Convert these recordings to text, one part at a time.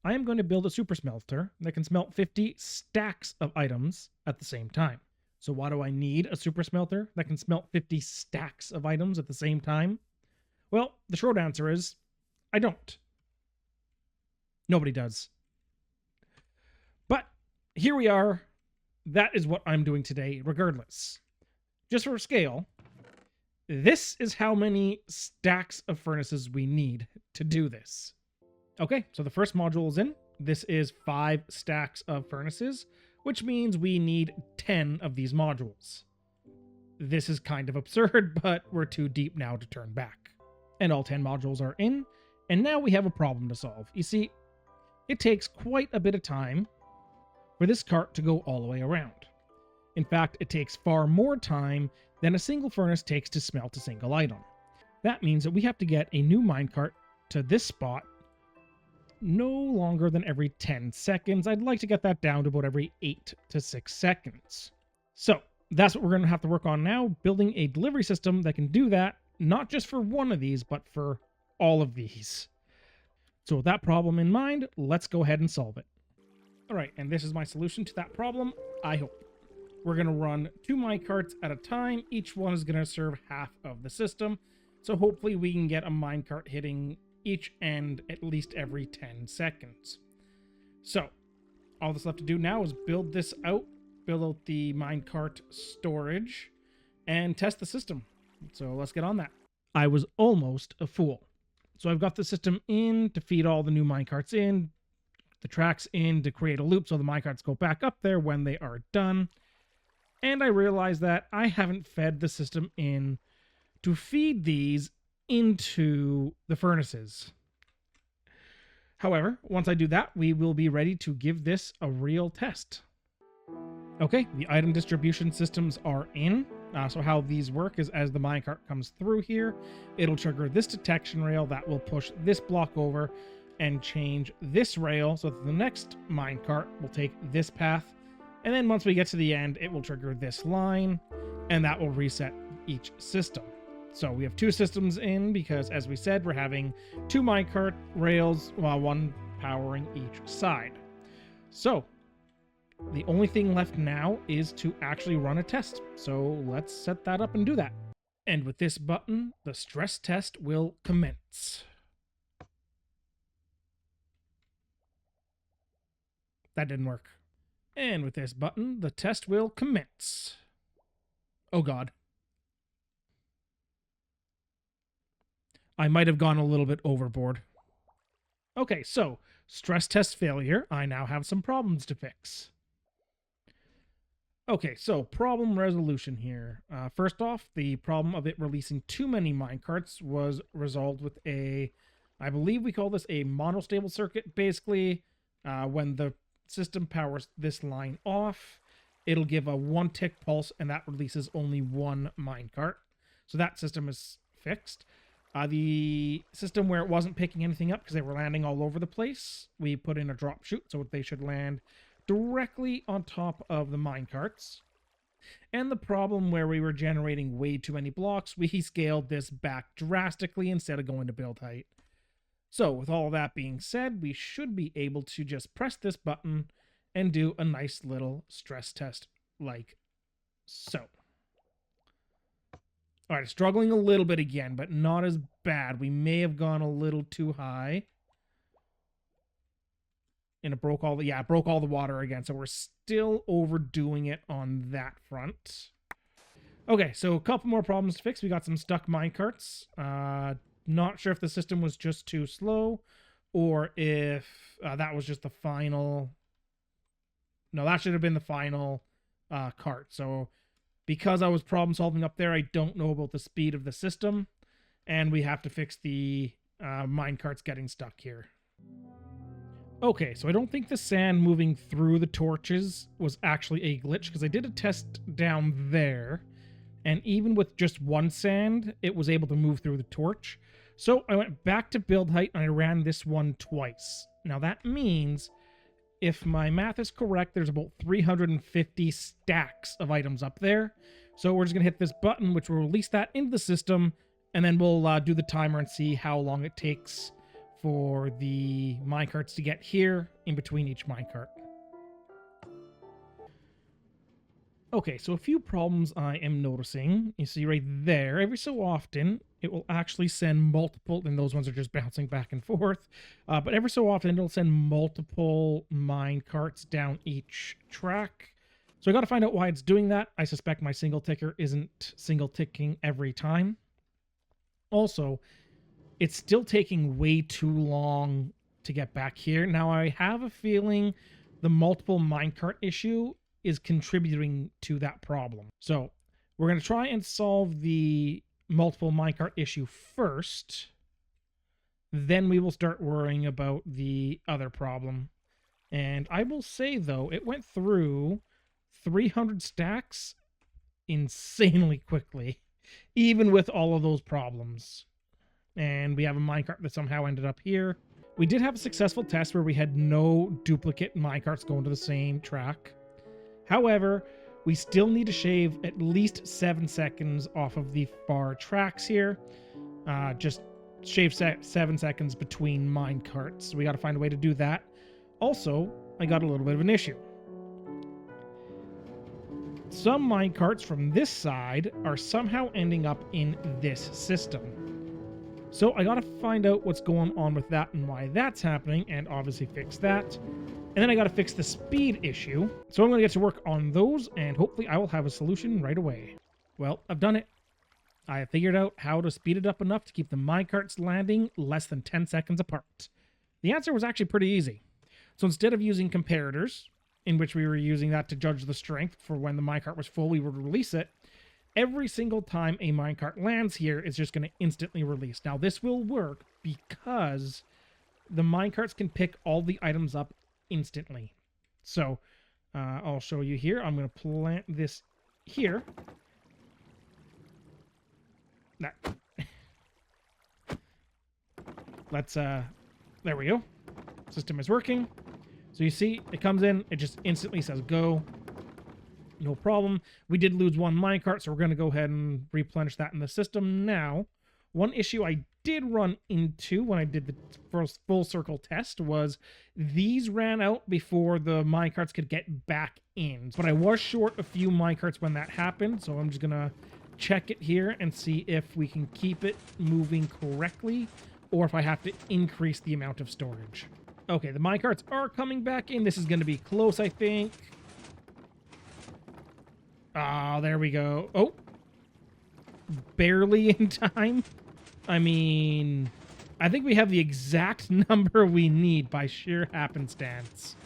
I am going to build a super smelter that can smelt 50 stacks of items at the same time. So why do I need a super smelter that can smelt 50 stacks of items at the same time? Well, the short answer is I don't. Nobody does. But here we are. That is what I'm doing today, regardless. Just for scale, this is how many stacks of furnaces we need to do this. Okay, so the first module is in. This is 5 stacks of furnaces, which means we need 10 of these modules. This is kind of absurd, but we're too deep now to turn back. And all 10 modules are in, and now we have a problem to solve. You see, it takes quite a bit of time for this cart to go all the way around. In fact, it takes far more time than a single furnace takes to smelt a single item. That means that we have to get a new minecart to this spot no longer than every 10 seconds. I'd like to get that down to about every 8 to 6 seconds. So that's what we're going to have to work on now, building a delivery system that can do that, not just for one of these, but for all of these. So with that problem in mind, let's go ahead and solve it. All right, and this is my solution to that problem, I hope. We're going to run 2 minecarts at a time. Each one is going to serve half of the system. So hopefully we can get a minecart hitting each end at least every 10 seconds. So all that's left to do now is build this out, build out the minecart storage, and test the system. So let's get on that. I was almost a fool. So I've got the system in to feed all the new minecarts in, the tracks in to create a loop so the minecarts go back up there when they are done. And I realized that I haven't fed the system in to feed these into the furnaces. However, once I do that, we will be ready to give this a real test. Okay, the item distribution systems are in. So how these work is as the minecart comes through here, it'll trigger this detection rail that will push this block over and change this rail so that the next minecart will take this path. And then once we get to the end, it will trigger this line, and that will reset each system. So we have 2 systems in because, as we said, we're having 2 minecart rails while one powering each side. So the only thing left now is to actually run a test. So let's set that up and do that. And with this button, the stress test will commence. That didn't work. And with this button, the test will commence. Oh God. I might have gone a little bit overboard. Okay, so stress test failure. I now have some problems to fix. Okay, so problem resolution here. First off, the problem of it releasing too many minecarts was resolved with a, I believe we call this a monostable circuit. Basically, when the system powers this line off, it'll give a 1-tick pulse, and that releases only 1 minecart. So that system is fixed. The system where it wasn't picking anything up because they were landing all over the place, we put in a drop chute so they should land directly on top of the minecarts. And the problem where we were generating way too many blocks, we scaled this back drastically instead of going to build height. So with all of that being said, we should be able to just press this button and do a nice little stress test like so. All right, struggling a little bit again, but not as bad. We may have gone a little too high. And it broke all the, yeah, it broke all the water again. So we're still overdoing it on that front. Okay, so a couple more problems to fix. We got some stuck minecarts. Not sure if the system was just too slow or if that was just the final. No, that should have been the final cart. So because I was problem solving up there, I don't know about the speed of the system. And we have to fix the minecarts getting stuck here. Okay, so I don't think the sand moving through the torches was actually a glitch because I did a test down there. And even with just 1 sand, it was able to move through the torch. So I went back to build height and I ran this one twice. Now that means, if my math is correct, there's about 350 stacks of items up there. So we're just going to hit this button, which will release that into the system. And then we'll do the timer and see how long it takes for the minecarts to get here in between each minecart. Okay, so a few problems I am noticing. You see right there, every so often, it will actually send multiple, and those ones are just bouncing back and forth, but every so often it'll send multiple mine carts down each track. So I got to find out why it's doing that. I suspect my single ticker isn't single ticking every time. Also, it's still taking way too long to get back here. Now, I have a feeling the multiple minecart issue is contributing to that problem. So we're going to try and solve the multiple minecart issue first. Then we will start worrying about the other problem. And I will say, though, it went through 300 stacks insanely quickly, even with all of those problems. And we have a minecart that somehow ended up here. We did have a successful test where we had no duplicate minecarts going to the same track. However, we still need to shave at least 7 seconds off of the far tracks here. Just shave 7 seconds between minecarts. We got to find a way to do that. Also, I got a little bit of an issue. Some minecarts from this side are somehow ending up in this system. So I got to find out what's going on with that and why that's happening, and obviously fix that. And then I got to fix the speed issue. So I'm going to get to work on those, and hopefully I will have a solution right away. Well, I've done it. I have figured out how to speed it up enough to keep the minecarts landing less than 10 seconds apart. The answer was actually pretty easy. So instead of using comparators, in which we were using that to judge the strength for when the minecart was full, we would release it. Every single time a minecart lands here, it's just going to instantly release. Now, this will work because the minecarts can pick all the items up instantly. So, I'll show you here. I'm going to plant this here. That. Let's, there we go. System is working. So you see, it comes in, it just instantly says go. No problem. We did lose one minecart, so we're going to go ahead and replenish that in the system now. One issue I did run into when I did the first full circle test was these ran out before the minecarts could get back in. But I was short a few minecarts when that happened, so I'm just going to check it here and see if we can keep it moving correctly or if I have to increase the amount of storage. Okay, the minecarts are coming back in. This is going to be close, I think. Ah, there we go. Oh. Barely in time. I mean, I think we have the exact number we need by sheer happenstance.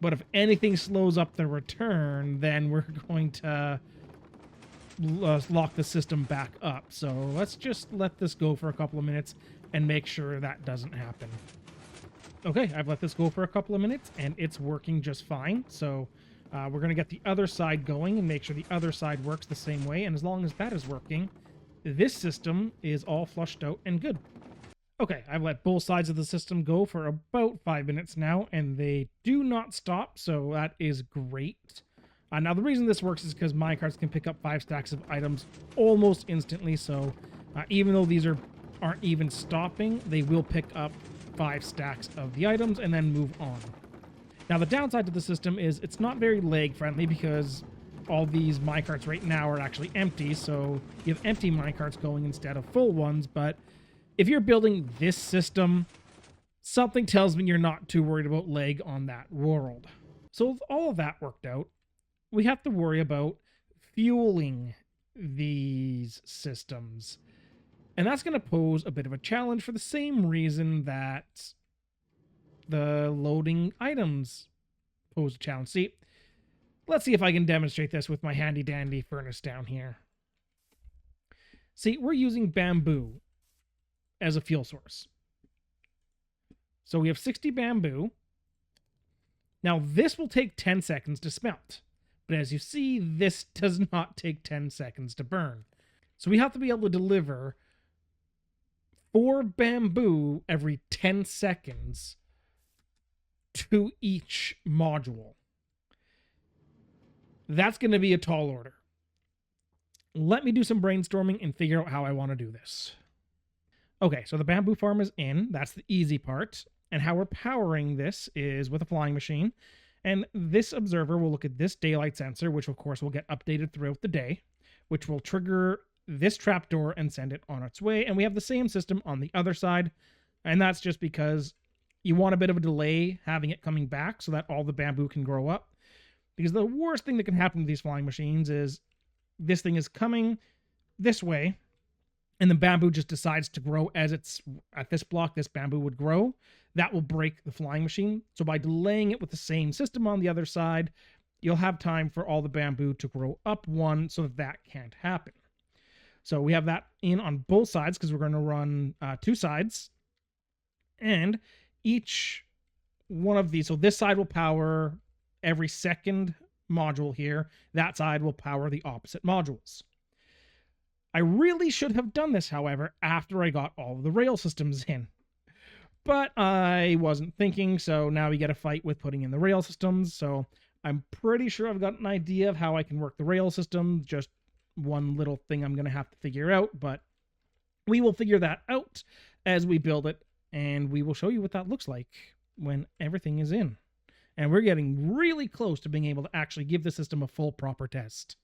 But if anything slows up the return, then we're going to lock the system back up. So let's just let this go for a couple of minutes and make sure that doesn't happen. Okay, I've let this go for a couple of minutes, and it's working just fine. So we're going to get the other side going and make sure the other side works the same way. And as long as that is working, this system is all flushed out and good. Okay, I've let both sides of the system go for about 5 minutes now, and they do not stop, so that is great. Now, the reason this works is because minecarts can pick up 5 stacks of items almost instantly, so even though these aren't even stopping, they will pick up 5 stacks of the items and then move on. Now, the downside to the system is it's not very lag friendly because all these minecarts right now are actually empty, so you have empty minecarts going instead of full ones. But if you're building this system, something tells me you're not too worried about lag on that world. So with all of that worked out, we have to worry about fueling these systems. And that's going to pose a bit of a challenge for the same reason that the loading items pose a challenge. See, let's see if I can demonstrate this with my handy dandy furnace down here. See, we're using bamboo as a fuel source. So we have 60 bamboo. Now this will take 10 seconds to smelt. But as you see, this does not take 10 seconds to burn. So we have to be able to deliver 4 bamboo every 10 seconds to each module. That's going to be a tall order. Let me do some brainstorming and figure out how I want to do this. Okay, so the bamboo farm is in. That's the easy part. And how we're powering this is with a flying machine. And this observer will look at this daylight sensor, which of course will get updated throughout the day, which will trigger this trapdoor and send it on its way. And we have the same system on the other side. And that's just because you want a bit of a delay having it coming back so that all the bamboo can grow up. Because the worst thing that can happen to these flying machines is this thing is coming this way, and the bamboo just decides to grow as it's at this block. This bamboo would grow. That will break the flying machine. So by delaying it with the same system on the other side, you'll have time for all the bamboo to grow up one so that that can't happen. So we have that in on both sides because we're going to run 2 sides. And each one of these, so this side will power every second module here. That side will power the opposite modules. I really should have done this, however, after I got all of the rail systems in. But I wasn't thinking, so now we get a fight with putting in the rail systems. So I'm pretty sure I've got an idea of how I can work the rail system. Just one little thing I'm going to have to figure out, but we will figure that out as we build it, and we will show you what that looks like when everything is in. And we're getting really close to being able to actually give the system a full proper test.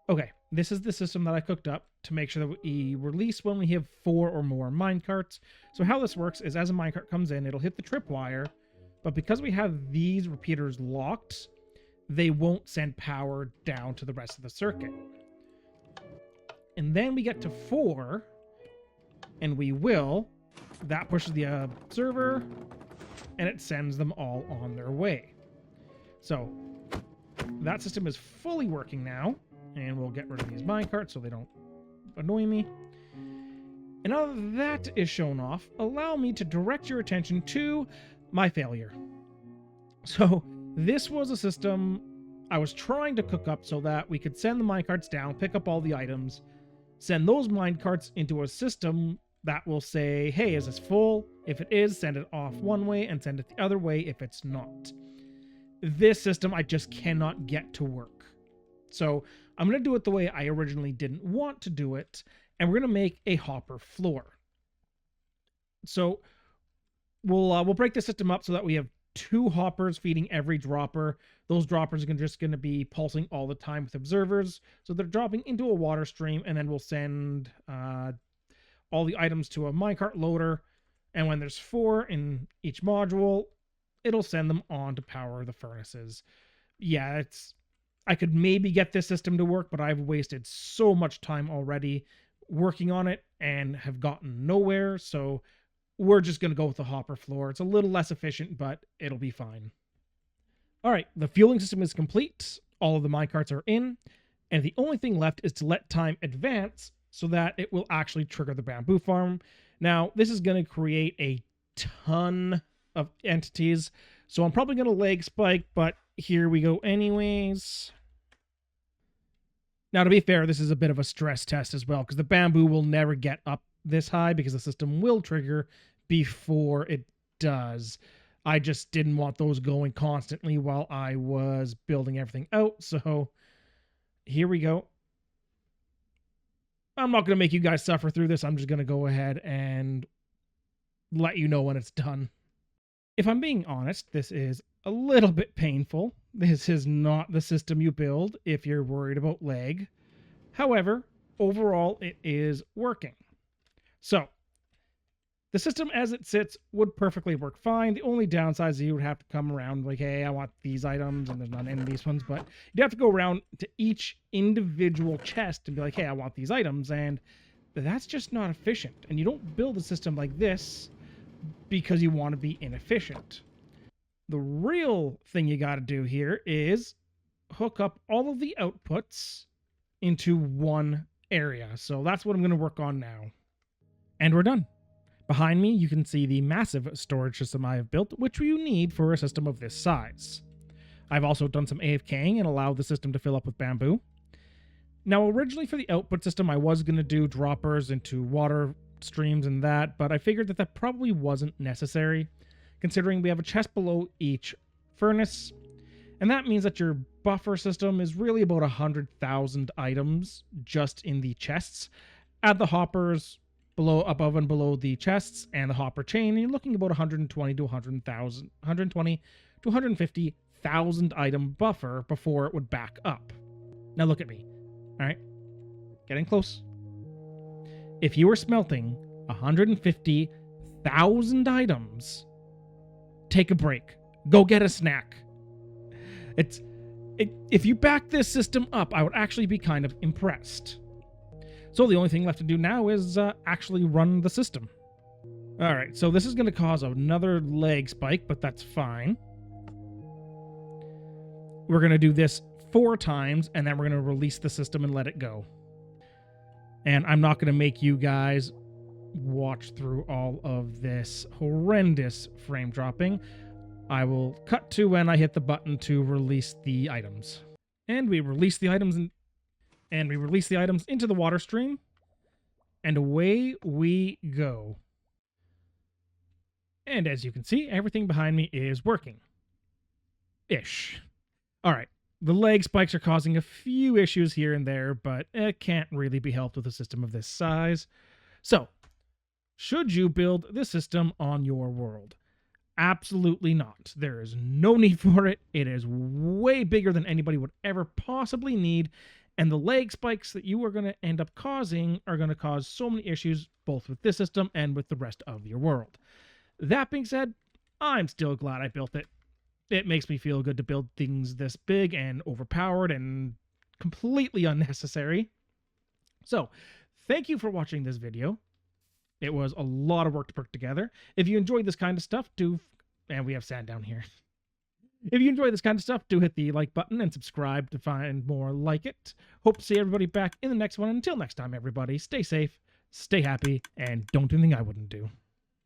Okay, this is the system that I cooked up to make sure that we release when we have 4 or more minecarts. So how this works is as a minecart comes in, it'll hit the tripwire, but because we have these repeaters locked, they won't send power down to the rest of the circuit. And then we get to 4, and we will. That pushes the observer, and it sends them all on their way. So that system is fully working now. And we'll get rid of these minecarts so they don't annoy me. And now that that is shown off, allow me to direct your attention to my failure. So this was a system I was trying to cook up so that we could send the minecarts down, pick up all the items, send those minecarts into a system that will say, hey, is this full? If it is, send it off one way and send it the other way if it's not. This system I just cannot get to work. So I'm going to do it the way I originally didn't want to do it, and we're going to make a hopper floor. So we'll break the system up so that we have 2 hoppers feeding every dropper. Those droppers are just going to be pulsing all the time with observers. So they're dropping into a water stream, and then we'll send all the items to a minecart loader. And when there's 4 in each module, it'll send them on to power the furnaces. Yeah, I could maybe get this system to work, but I've wasted so much time already working on it and have gotten nowhere. So we're just going to go with the hopper floor. It's a little less efficient, but it'll be fine. All right, the fueling system is complete. All of the minecarts are in. And the only thing left is to let time advance so that it will actually trigger the bamboo farm. Now, this is going to create a ton of entities. So I'm probably going to lag spike, but here we go anyways. Now, to be fair, this is a bit of a stress test as well, because the bamboo will never get up this high because the system will trigger before it does. I just didn't want those going constantly while I was building everything out. So here we go. I'm not going to make you guys suffer through this. I'm just going to go ahead and let you know when it's done. If I'm being honest, this is a little bit painful. This is not the system you build if you're worried about lag. However, overall, it is working. So, the system as it sits would perfectly work fine. The only downside is you would have to come around like, hey, I want these items, and there's not any of these ones, but you'd have to go around to each individual chest and be like, hey, I want these items, and that's just not efficient. And you don't build a system like this because you want to be inefficient. The real thing you got to do here is hook up all of the outputs into one area. So that's what I'm going to work on now. And we're done. Behind me, you can see the massive storage system I have built, which you need for a system of this size. I've also done some AFKing and allowed the system to fill up with bamboo. Now, originally for the output system, I was going to do droppers into water streams and that, but I figured that probably wasn't necessary, considering we have a chest below each furnace, and that means that your buffer system is really about 100,000 items just in the chests. Add the hoppers, above and below the chests and the hopper chain, and you're looking about 120 to 100,000, 120 to 150,000 item buffer before it would back up. Now look at me. All right, getting close. If you were smelting 150,000 items, take a break. Go get a snack. If you back this system up, I would actually be kind of impressed. So the only thing left to do now is actually run the system. All right, so this is going to cause another lag spike, but that's fine. We're going to do this 4 times, and then we're going to release the system and let it go. And I'm not going to make you guys watch through all of this horrendous frame dropping. I will cut to when I hit the button to release the items. And we release the items into the water stream, and away we go. And as you can see, everything behind me is working. Ish. All right. The lag spikes are causing a few issues here and there, but it can't really be helped with a system of this size. So, should you build this system on your world? Absolutely not. There is no need for it. It is way bigger than anybody would ever possibly need, and the lag spikes that you are going to end up causing are going to cause so many issues, both with this system and with the rest of your world. That being said, I'm still glad I built it. It makes me feel good to build things this big and overpowered and completely unnecessary. So, thank you for watching this video. It was a lot of work to put together. If you enjoyed this kind of stuff, and we have sand down here. If you enjoy this kind of stuff, do hit the like button and subscribe to find more like it. Hope to see everybody back in the next one. Until next time, everybody, stay safe, stay happy, and don't do anything I wouldn't do.